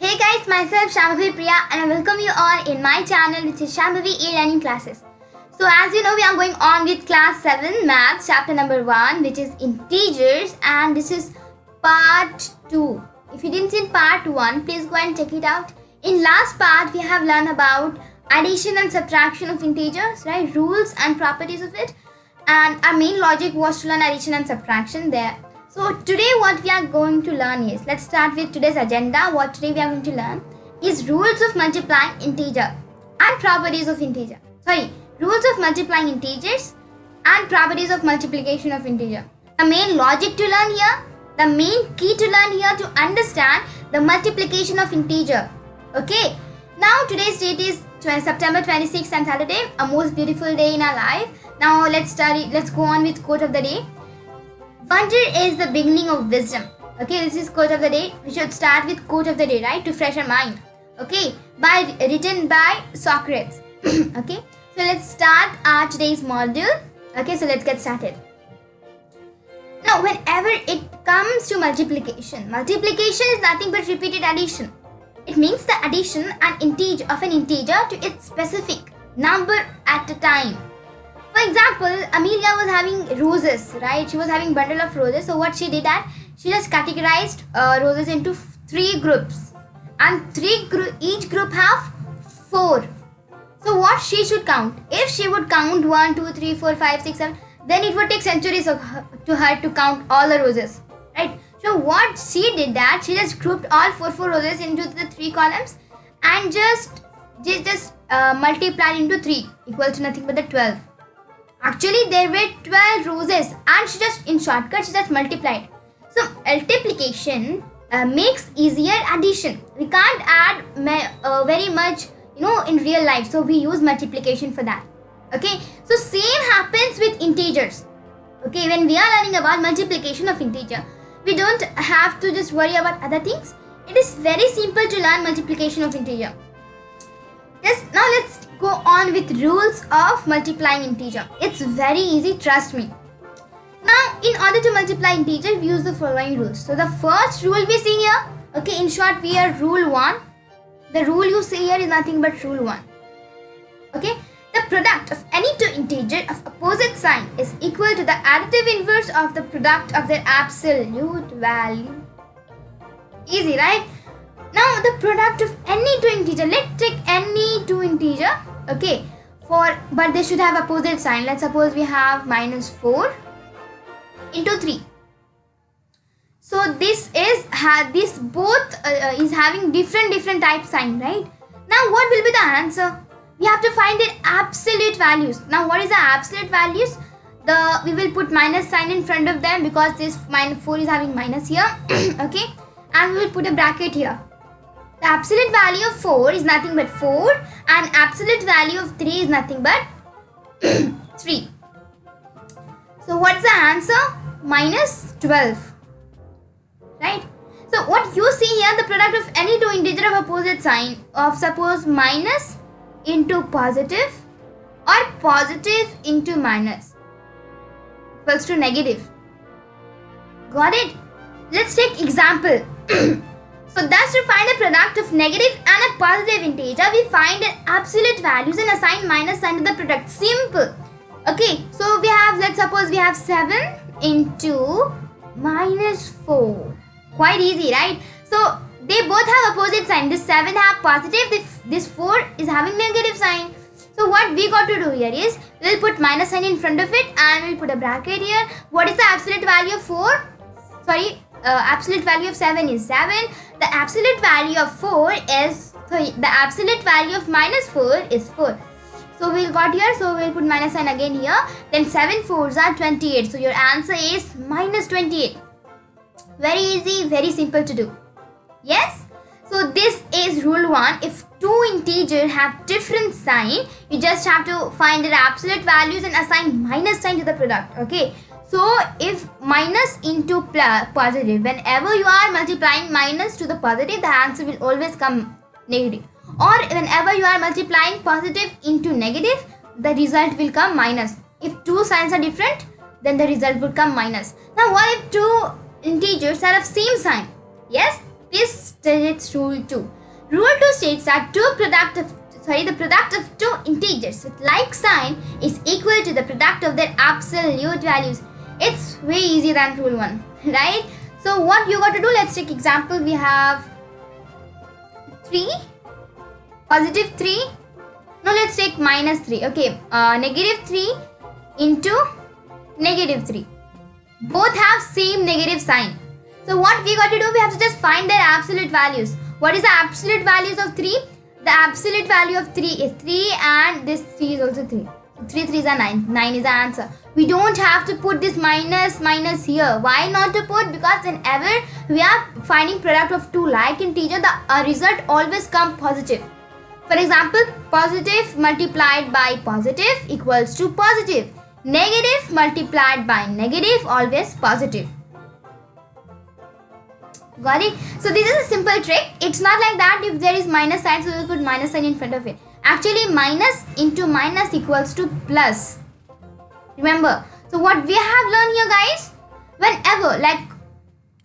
Hey guys, myself Shambhavi Priya and I welcome you all in my channel which is Shambhavi e-learning classes. So as you know, we are going on with class 7 maths chapter number 1 which is integers, and this is part 2. If you didn't see part 1, please go and check it out. In last part we have learned about addition and subtraction of integers, right? Rules and properties of it, and our main logic was to learn addition and subtraction there. So today what we are going to learn is, let's start with today's agenda. What today we are going to learn is rules of multiplying integer and properties of integer. Rules of multiplying integers and properties of multiplication of integer. The main logic to learn here, the main key to learn here to understand the multiplication of integer. Okay, now today's date is September 26th and Saturday, a most beautiful day in our life. Now let's go on with quote of the day. Wonder is the beginning of wisdom. Okay, this is quote of the day. We should start with quote of the day, right? To fresh our mind. Okay, written by Socrates. Okay, so let's start our today's module. Okay, so let's get started. Now, whenever it comes to multiplication is nothing but repeated addition. It means the addition of an integer to its specific number at a time. For example, Amelia was having roses, right? She was having bundle of roses. So what she did that, she just categorized roses into 3 groups, and each group have 4. So what she should count? If she would count 1, 2, 3, 4, 5, 6, 7, then it would take centuries to her to count all the roses, right? So what she did that, she just grouped all 4 roses into the 3 columns and just multiplied into 3 equals to nothing but the 12. Actually, there were 12 roses, and she just multiplied. So multiplication makes easier addition. We can't add very much, in real life. So we use multiplication for that. Okay. So same happens with integers. Okay. When we are learning about multiplication of integer, we don't have to just worry about other things. It is very simple to learn multiplication of integer. Yes, now let's go on with rules of multiplying integer. It's very easy, trust me. Now, in order to multiply integer, we use the following rules. So the first rule we see here, okay, in short, we are rule 1. The rule you see here is nothing but rule 1. Okay, the product of any two integers of opposite sign is equal to the additive inverse of the product of their absolute value. Easy, right? Now the product of any two integer, let's take any two integer, okay, but they should have opposite sign. Let's suppose we have -4 into 3. So this is having different type sign, right? Now what will be the answer? We have to find their absolute values. Now what is the absolute values? We will put minus sign in front of them because this -4 is having minus here. Okay, and we will put a bracket here. The absolute value of 4 is nothing but 4, and absolute value of 3 is nothing but 3. So what's the answer? -12. Right? So what you see here, the product of any two integer of opposite sign of suppose minus into positive or positive into minus equals to negative. Got it? Let's take example. So thus to find the product of negative and a positive integer, we find the absolute values and assign minus sign to the product. Simple. Okay, so let's suppose we have 7 into -4. Quite easy, right? So they both have opposite sign. This 7 have positive, this 4 is having negative sign. So what we got to do here is, we'll put minus sign in front of it and we'll put a bracket here. What is the absolute value of 4? Absolute value of 7 is 7. The absolute value of the absolute value of -4 is 4. So we'll got here, so we'll put minus sign again here. Then 7 4s are 28. So your answer is -28. Very easy, very simple to do. Yes? So this is rule 1. If two integers have different sign, you just have to find their absolute values and assign minus sign to the product. Okay? So if minus into positive, whenever you are multiplying minus to the positive, the answer will always come negative. Or whenever you are multiplying positive into negative, the result will come minus. If two signs are different, then the result will come minus. Now what if two integers are of same sign? Yes, This states rule 2. Rule 2 states that the product of two integers with like sign is equal to the product of their absolute values. It's way easier than rule 1, right? So what you got to do, let's take example. We have 3, positive 3. Now let's take minus 3. Okay, negative 3 into negative 3. Both have same negative sign. So what we got to do, we have to just find their absolute values. What is the absolute values of 3? The absolute value of 3 is 3 and this 3 is also 3. 3 3s are 9. 9 is the answer. We don't have to put this minus here. Why not to put? Because whenever we are finding product of two like integer, the result always come positive. For example, positive multiplied by positive equals to positive. Negative multiplied by negative always positive. Got it? So this is a simple trick. It's not like that if there is minus sign, so we will put minus sign in front of it. Actually, minus into minus equals to plus. Remember. So what we have learned here, guys, whenever like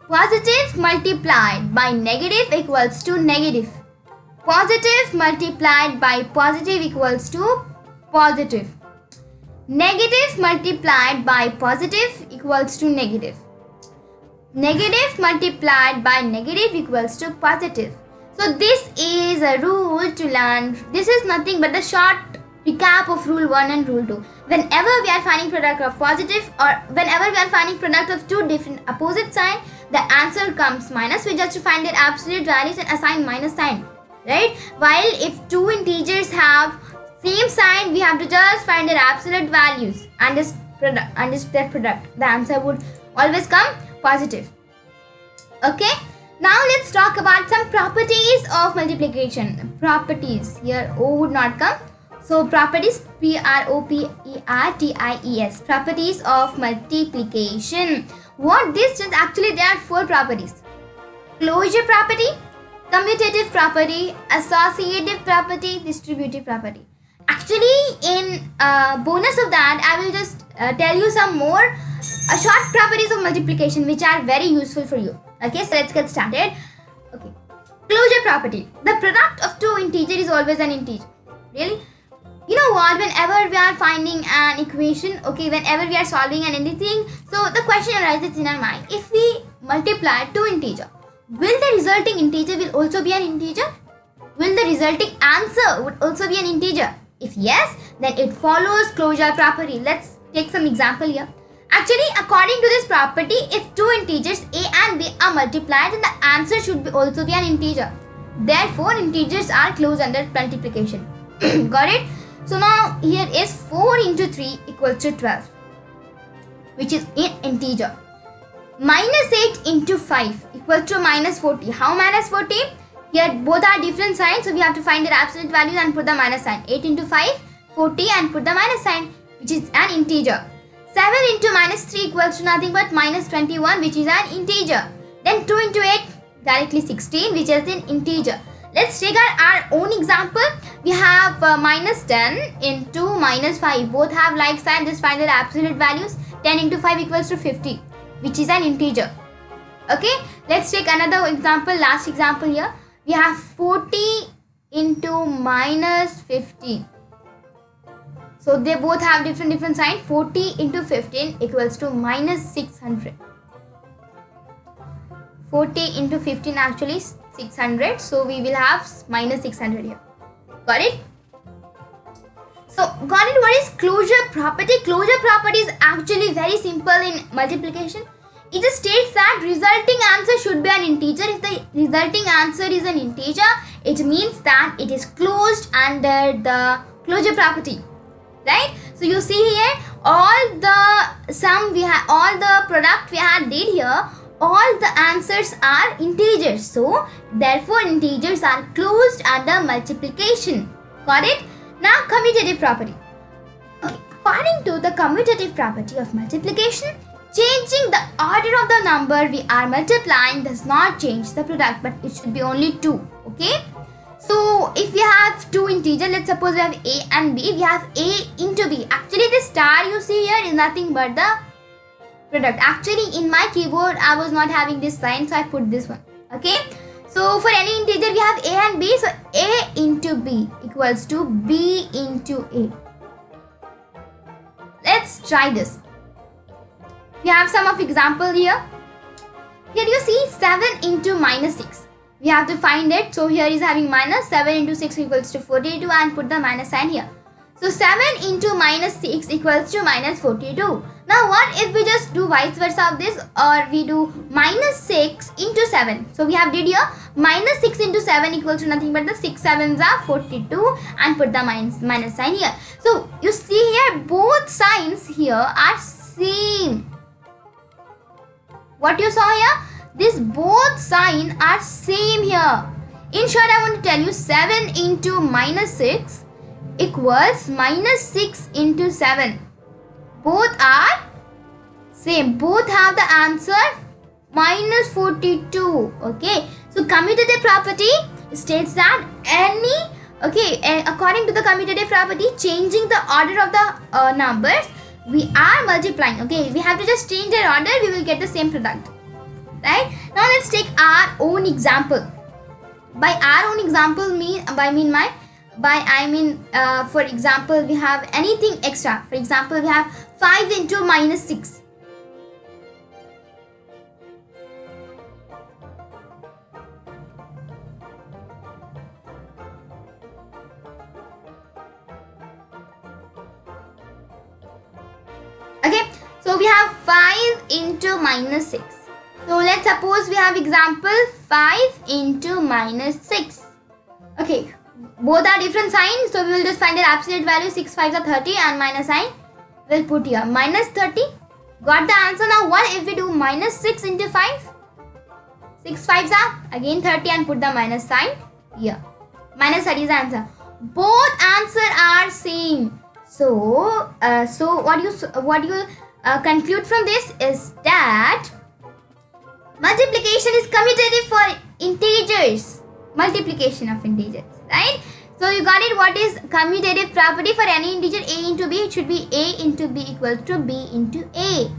positive multiplied by negative equals to negative. Positive multiplied by positive equals to positive. Negative multiplied by positive equals to negative. Negative multiplied by negative equals to positive. So this is a rule to learn. This is nothing but the short recap of rule 1 and rule 2. Whenever we are finding product of positive or whenever we are finding product of two different opposite sign, the answer comes minus. We just to find their absolute values and assign minus sign, right? While if two integers have same sign, we have to just find their absolute values and this product and this their product. The answer would always come positive. Okay, now let's talk about some properties of multiplication. Properties, here O would not come. So properties, Properties. Properties of multiplication. What this is, actually there are 4 properties. Closure property, commutative property, associative property, distributive property. Actually, in bonus of that, I will just tell you some more short properties of multiplication which are very useful for you. Okay, so let's get started. Okay, closure property. The product of two integers is always an integer. Really? You know what? Whenever we are finding an equation, okay, whenever we are solving an anything, so the question arises in our mind: if we multiply two integers, will the resulting integer will also be an integer? Will the resulting answer would also be an integer? If yes, then it follows closure property. Let's take some example here. Actually, according to this property, if two integers a and b are multiplied, then the answer should also be an integer. Therefore, integers are closed under multiplication. Got it? So now here is 4 into 3 equals to 12, which is an integer. Minus 8 into 5 equals to minus 40. How minus 40? Here both are different signs, so we have to find their absolute values and put the minus sign. 8 into 5, 40 and put the minus sign, which is an integer. 7 into minus 3 equals to nothing but minus 21, which is an integer. Then 2 into 8, directly 16, which is an integer. Let's take our own example. We have minus 10 into minus 5. Both have like sign. Just find their absolute values. 10 into 5 equals to 50, which is an integer. Okay, let's take another example. Last example here. We have 40 into minus 50. So they both have different sign. 40 into 15 equals to minus 600. 40 into 15 actually 600. So we will have minus 600 here. Got it? So got it? What is closure property? Closure property is actually very simple in multiplication. It just states that resulting answer should be an integer. If the resulting answer is an integer, it means that it is closed under the closure property. Right? So you see here, all the sum we have, all the product we had did here, all the answers are integers. So therefore integers are closed under multiplication. Got it? Now commutative property. Okay. According to the commutative property of multiplication, changing the order of the number we are multiplying does not change the product, but it should be only 2. Okay? So if we have two integers, let's suppose we have a and b, we have a into b. Actually this star you see here is nothing but the product. Actually in my keyboard I was not having this sign, so I put this one. Okay, So for any integer we have a and b, so a into b equals to b into a. Let's try this. We have some of example here. Here you see 7 into minus 6. We have to find it. So here is having minus 7 into 6 equals to 42 and put the minus sign here. So 7 into minus 6 equals to minus 42. Now what if we just do vice versa of this, or we do minus 6 into 7. So we have did here minus 6 into 7 equals to nothing but the 6 sevens are 42 and put the minus sign here. So you see here both signs here are same. What you saw here? This both sign are same here. In short, I want to tell you 7 into minus 6 equals minus 6 into 7. Both are same. Both have the answer minus 42. Okay. So commutative property states that according to the commutative property, changing the order of the numbers, we are multiplying. Okay. We have to just change their order. We will get the same product. Right. Now let's take our own example. By our own example I mean for example we have anything extra. For example, we have 5 into minus 6. Okay, so we have 5 into minus 6. So let's suppose we have example 5 into minus 6. Okay, both are different signs, so we will just find their absolute value. 6 5s are 30 and minus sign we'll put here minus 30. Got the answer. Now what if we do minus 6 into 5? 6 5s are again 30 and put the minus sign here. Minus 30 is the answer. Both answer are same. So what you conclude from this is that multiplication is commutative for integers. Multiplication of integers, right? So you got it. What is commutative property for any integer a into b? It should be a into b equals to b into a.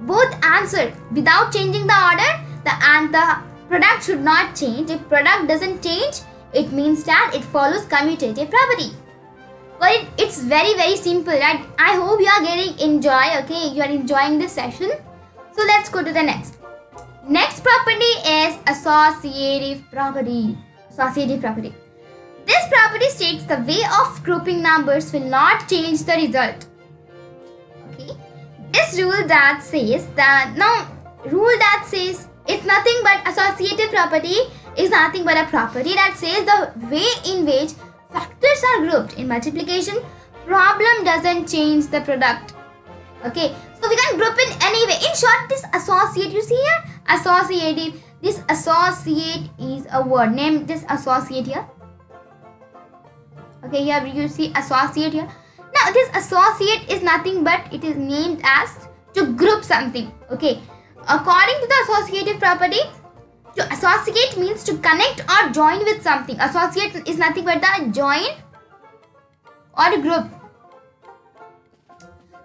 Both answer without changing the order. The product should not change. If product doesn't change, it means that it follows commutative property. But it's very very simple, right? I hope you are getting enjoy. Okay, you are enjoying this session. So let's go to the next. Next property is associative property. Associative property. This property states the way of grouping numbers will not change the result. Okay. This rule that says it's nothing but associative property is nothing but a property that says the way in which factors are grouped in multiplication problem doesn't change the product. Okay. So we can group in any way. In short, this associate, you see here, associative. This associate is a word. Name this associate here. Okay, here you see associate here. Now this associate is nothing but it is named as to group something. Okay, according to the associative property, to associate means to connect or join with something. Associate is nothing but the join or group.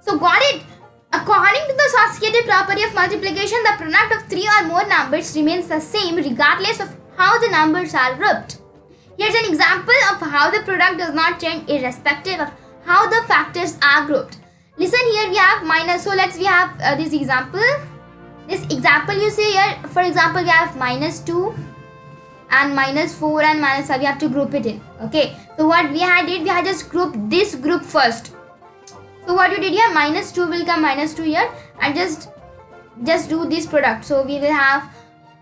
So got it? According to the associative property of multiplication, the product of 3 or more numbers remains the same regardless of how the numbers are grouped. Here's an example of how the product does not change irrespective of how the factors are grouped. Listen, here we have minus. So we have this example. This example you see here, for example, we have minus 2 and minus 4 and minus 5. We have to group it in. Okay. So what we had just grouped this group first. So what you did here, minus 2 will come minus 2 here and just do this product. So we will have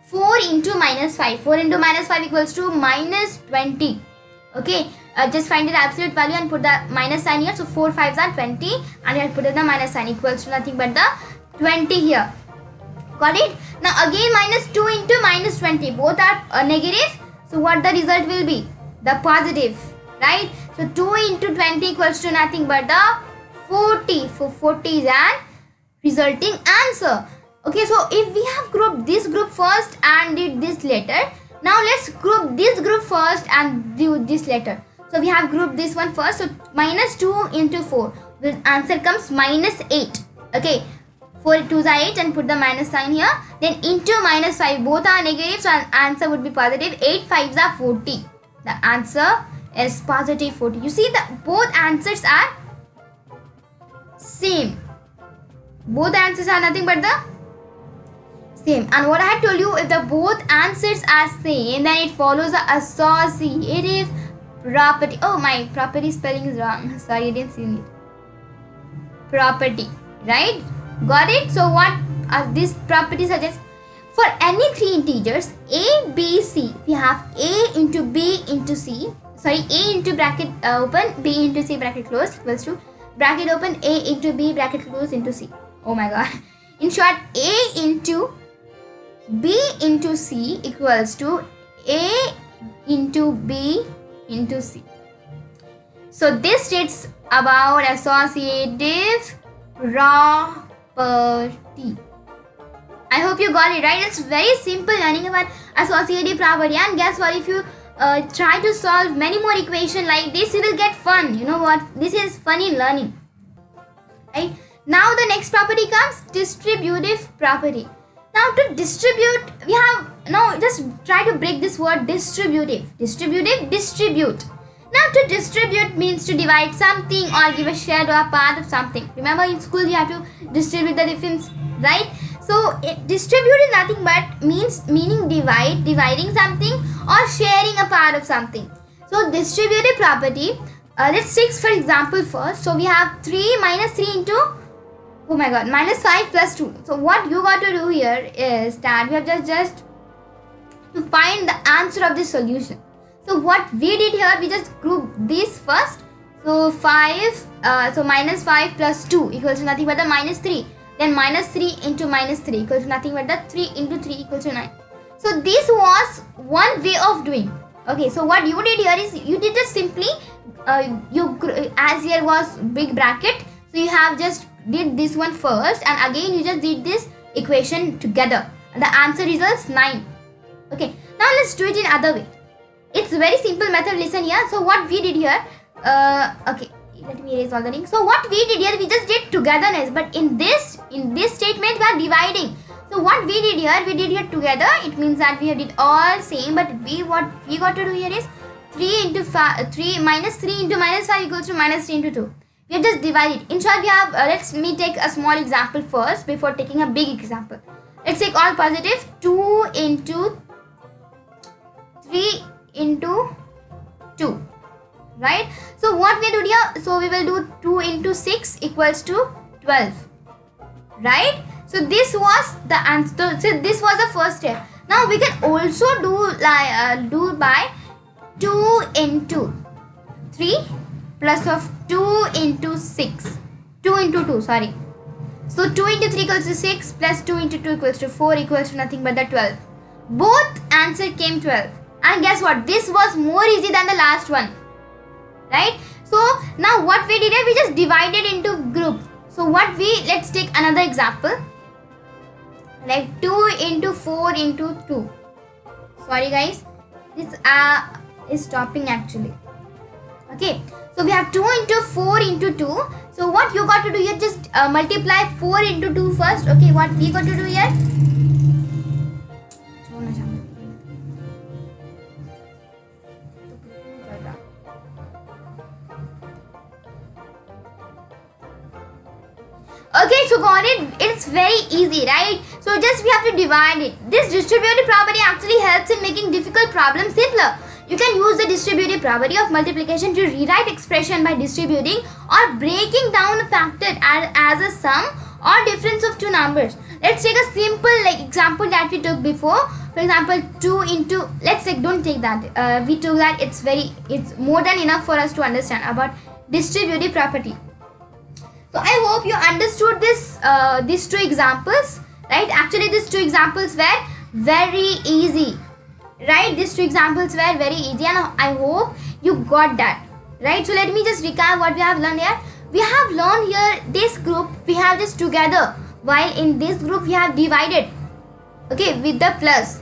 4 into minus 5. 4 into minus 5 equals to minus 20. Okay. Just find the absolute value and put the minus sign here. So 4 5s are 20 and you have put the minus sign equals to nothing but the 20 here. Got it? Now again minus 2 into minus 20. Both are negative. So what the result will be? The positive. Right? So 2 into 20 equals to nothing but the 40. So 40 is an resulting answer. Okay, so if we have grouped this group first and did this later, now let's group this group first and do this later. So we have grouped this one first. So minus 2 into 4. The answer comes minus 8. Okay, 4 2s are 8 and put the minus sign here. Then into minus 5, both are negative, so answer would be positive. 8 5s are 40. The answer is positive 40. You see that both answers are same. Both answers are nothing but the same. And what I had told you, if the both answers are same, then it follows the associative property. Oh, my property spelling is wrong. Sorry, I didn't see it. Property, right? Got it? So what this property suggests? For any three integers a, b, c, we have a into b into c. Sorry, a into bracket open, b into c bracket close equals to bracket open, a into b bracket close into c. Oh my god. In short, a into b into c equals to a into b into c. So this states about associative property. I hope you got it right. It's very simple learning about associative property. And guess what? If you try to solve many more equations like this, you will get fun. You know what? This is fun in learning. Right? Now the next property comes distributive property. Now to distribute, we have just try to break this word distributive. Distributive, distribute. Now to distribute means to divide something or give a share to a part of something. Remember in school you have to distribute the difference, right? So distribute is nothing but meaning dividing something or sharing a part of something. So distributive property, let's take for example first. So we have 3 minus 3 into, oh my god, minus 5 plus 2. So what you got to do here is that we have just to find the answer of this solution. So what we did here, we just grouped this first. So minus 5 plus 2 equals to nothing but the minus 3. Then minus 3 into minus 3 equals to nothing but the 3 into 3 equals to 9. So this was one way of doing. Okay, so what you did here is you did just simply as here was big bracket, so you have just did this one first and again you just did this equation together. The answer results 9. Okay, now let's do it in other way. It's a very simple method. Listen here. So what we did here, okay, let me erase all the things. So what we did here, we just did togetherness, but in this statement we are dividing. So what we did here together. It means that we did all same, but what we got to do here is 3 into 3 minus 3 into minus 5 equals to minus 3 into 2. We have just divided. In short, we have let me take a small example first before taking a big example. Let's take all positive. 2 into 3 into 2, right? So what we do here, so we will do 2 into 6 equals to 12, right? So this was the answer. So this was the first step. Now we can also do by 2 into 3 plus of 2 into 6, 2 into 2, sorry. So 2 into 3 equals to 6 plus 2 into 2 equals to 4 equals to nothing but the 12. Both answer came 12. And guess what? This was more easy than the last one, right? So now what we did is we just divided into group. So let's take another example, like 2 into 4 into 2. Sorry guys, this is stopping actually. Okay, so we have 2 into 4 into 2. So what you got to do here, just multiply 4 into 2 first. Okay, what we got to do here, okay, so got it. It's very easy, right? So just we have to divide it. This distributive property actually helps in making difficult problems simpler. You can use the distributive property of multiplication to rewrite expression by distributing or breaking down a factor as a sum or difference of two numbers. Let's take a simple example that we took before. For example, 2 into, let's take, don't take that. We took that. It's more than enough for us to understand about distributive property. So I hope you understood these two examples, right? Actually, these two examples were very easy, right? These two examples were very easy, and I hope you got that, right? So let me just recap what we have learned here. We have learned here this group we have just together, while in this group we have divided, okay, with the plus.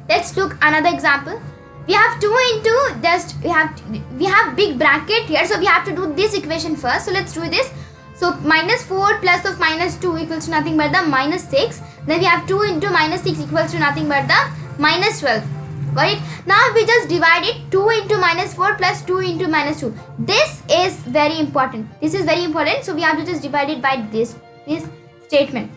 Let's look another example. We have 2 into we have big bracket here, so we have to do this equation first. So let's do this. So minus 4 plus of minus 2 equals to nothing but the minus 6. Then we have 2 into minus 6 equals to nothing but the minus 12. Got it? Now we just divide it. 2 into minus 4 plus 2 into minus 2. This is very important. This is very important. So we have to just divide it by this statement.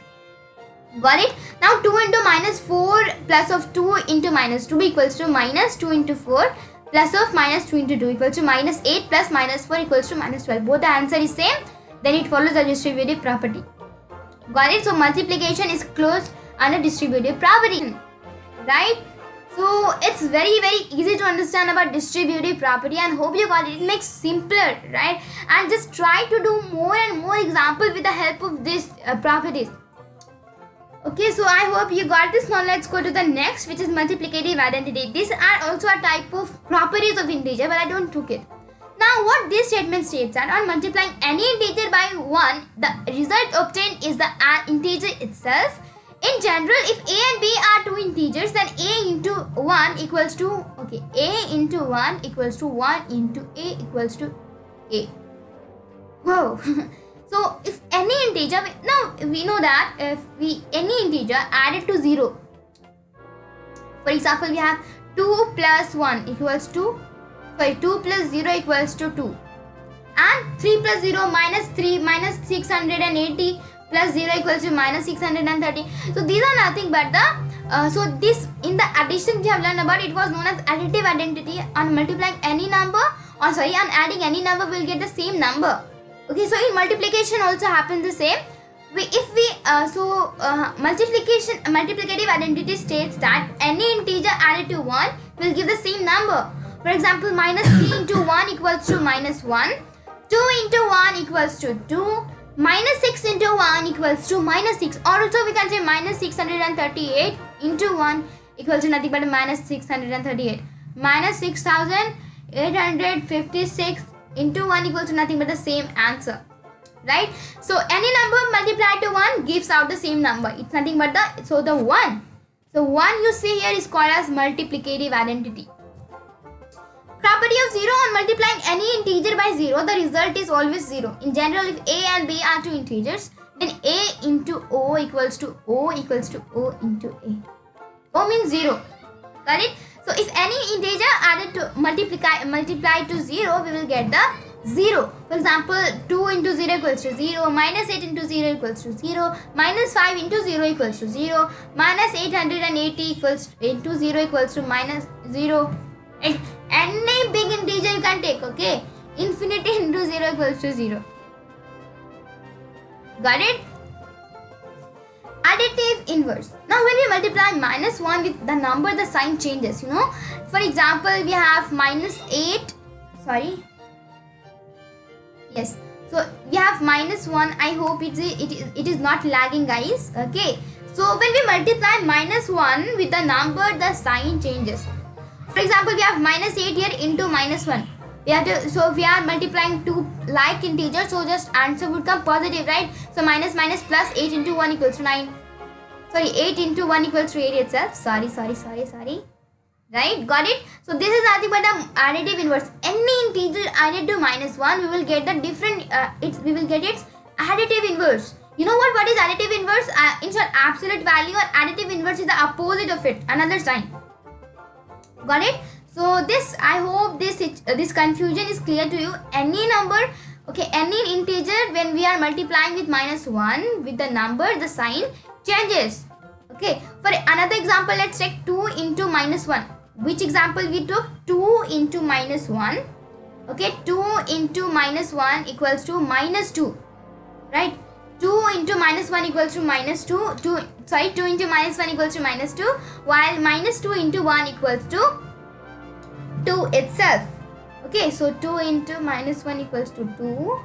Got it? Now 2 into minus 4 plus of 2 into minus 2 equals to minus 2 into 4 plus of minus 2 into 2 equals to minus 8 plus minus 4 equals to minus 12. Both the answer is same. Then it follows the distributive property. Got it? So multiplication is closed under distributive property. Right? So it's very easy to understand about distributive property, and hope you got it. It makes simpler, right? And just try to do more and more examples with the help of these properties. Okay, so I hope you got this. Now let's go to the next, which is multiplicative identity. These are also a type of properties of integer, but I don't took it. Now what this statement states that on multiplying any integer by 1, the result obtained is the integer itself. In general, if a and b are two integers, then a into 1 equals to, a into 1 equals to 1 into a equals to a. Whoa. So if any integer, now we know that if any integer added to 0, for example, we have 2 plus 1 equals to, 2 plus 0 equals to 2, and 3 plus 0 minus 3 minus 680 plus 0 equals to minus 630. So these are nothing but the, so this in the addition we have learned about, it was known as additive identity. On multiplying any number, on adding any number, we'll get the same number. Okay, so in multiplication also happens the same. Multiplicative identity states that any integer added to 1 will give the same number. For example, minus 3 into 1 equals to minus 1, 2 into 1 equals to 2, minus 6 into 1 equals to minus 6, or also we can say minus 638 into 1 equals to nothing but minus 638, minus 6856 into 1 equals to nothing but the same answer, right? So any number multiplied to 1 gives out the same number. It's nothing but the 1. So 1 you see here is called as multiplicative identity. Property of 0: on multiplying any integer by 0, the result is always 0. In general, if a and b are two integers, then a into o equals to o equals to o into a. O means 0. Got it? So if any integer added to multiplied to 0, we will get the 0. For example, 2 into 0 equals to 0, minus 8 into 0 equals to 0, minus 5 into 0 equals to 0, minus 880 equals into 0 equals to minus 0. And any big integer you can take, okay? Infinity into 0 equals to 0. Got it? Additive inverse. Now when we multiply minus 1 with the number, the sign changes, For example, we have minus 8. Yes. So we have minus 1. I hope it is not lagging, guys. Okay. So when we multiply minus 1 with the number, the sign changes. For example, we have minus 8 here into minus 1. So if we are multiplying two like integers, so just answer would come positive, right? So minus plus 8 into 1 equals to 9. 8 into 1 equals to 8 itself. Sorry. Right? Got it? So this is nothing but the additive inverse. Any integer added to minus 1, we will get the different, we will get its additive inverse. You know what is additive inverse? In short, absolute value, or additive inverse is the opposite of it. Another sign. Got it? So this, I hope this confusion is clear to you. Any number, any integer, when we are multiplying with minus 1 with the number, the sign changes. Okay, for another example, let's take 2 into minus 1. Which example we took? 2 into minus 1. Okay, 2 into minus 1 equals to minus 2. Right? 2 into minus 1 equals to minus 2. 2 into minus 1 equals to minus 2. While minus 2 into 1 equals to 2 itself. Okay, so 2 into minus 1 equals to 2.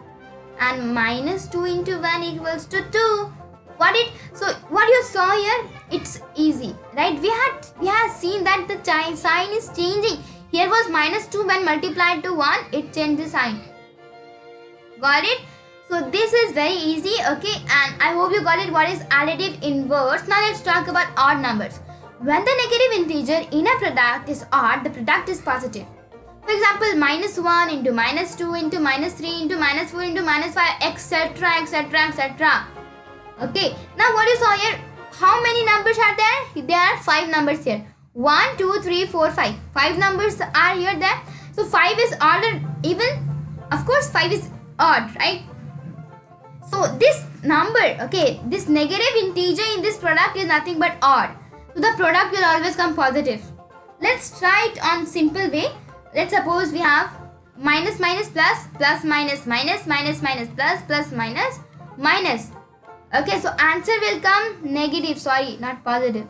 And minus 2 into 1 equals to 2. Got it? So what you saw here, it's easy, right? We have seen that the sign is changing. Here was minus 2, when multiplied to 1, it changed the sign. Got it? So this is very easy, okay? And I hope you got it. What is additive inverse? Now let's talk about odd numbers. When the negative integer in a product is odd, the product is positive. For example, minus 1 into minus 2 into minus 3 into minus 4 into minus 5, etc., etc., etc. Okay, now what you saw here, how many numbers are there? There are 5 numbers here. 1, 2, 3, 4, 5. 5 numbers are here there. So 5 is odd or even? Of course 5 is odd, right? So this number, okay, this negative integer in this product is nothing but odd. So the product will always come positive. Let's try it on simple way. Let's suppose we have minus minus plus, plus minus minus, minus minus plus, plus minus minus. Okay, so answer will come negative, sorry, not positive.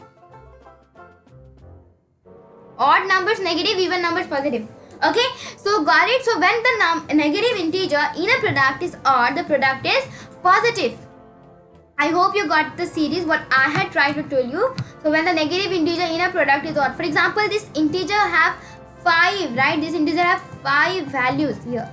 Odd numbers negative, even numbers positive. Okay, so got it. So when the negative integer in a product is odd, the product is positive. I hope you got the series what I had tried to tell you. So when the negative integer in a product is odd, for example, this integer have 5, right? This integer have 5 values here,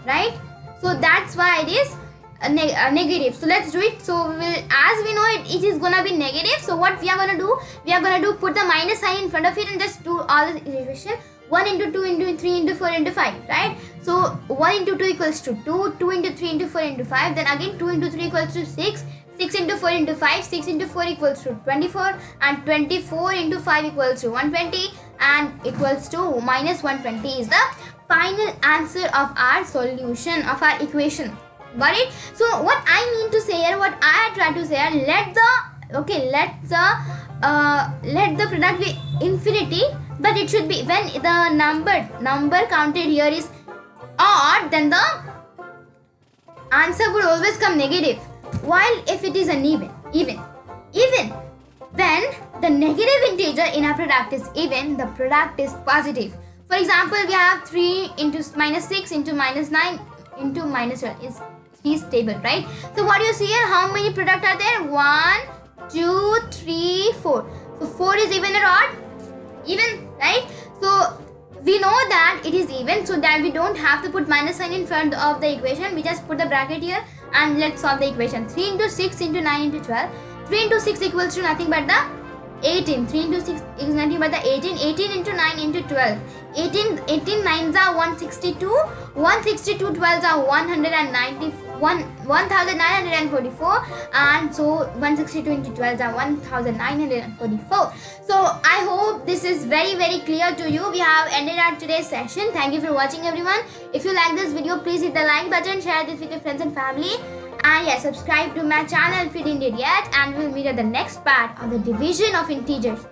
right? So that's why it is a negative. So let's do it. So we will, as we know it is gonna be negative. So what we are gonna do? We are gonna put the minus sign in front of it and just do all the equation. 1 into 2 into 3 into 4 into 5, right? So 1 into 2 equals to 2, 2 into 3 into 4 into 5, then again 2 into 3 equals to 6, 6 into 4 into 5, 6 into 4 equals to 24, and 24 into 5 equals to 120, and equals to minus 120 is the final answer of our solution of our equation. Got it? So what I mean to say here, what I try to say here, let the product be infinity, but it should be when the number counted here is odd, then the answer would always come negative. While if it is an even when the negative integer in a product is even, the product is positive. For example, we have 3 into minus 6 into minus 9 into minus 12 is 3 stable, right? So what do you see here? How many products are there? 1, 2, 3, 4. So 4 is even or odd? Even, right? So we know that it is even, so that we don't have to put minus sign in front of the equation. We just put the bracket here and let's solve the equation. 3 into 6 into 9 into 12. 3 into 6 equals to nothing but the 18. 3 into 6 is nothing but the 18. 18 into 9 into 12. 18 9s are 162. 162 12s are 1944, and so 162 into 12s are 1944. So I hope this is very clear to you. We have ended our today's session. Thank you for watching, everyone. If you like this video, please hit the like button, share this with your friends and family, and yes, subscribe to my channel if you didn't yet, and we'll meet at the next part of the division of integers.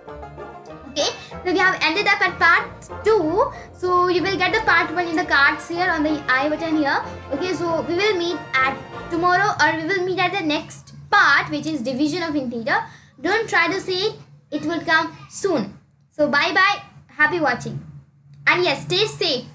Okay, so we have ended up at part 2. So you will get the part 1 in the cards here on the I button here. Okay, so we will meet at tomorrow, or we will meet at the next part, which is division of integer. Don't try to see it, it will come soon. So bye bye, happy watching, and yes, stay safe.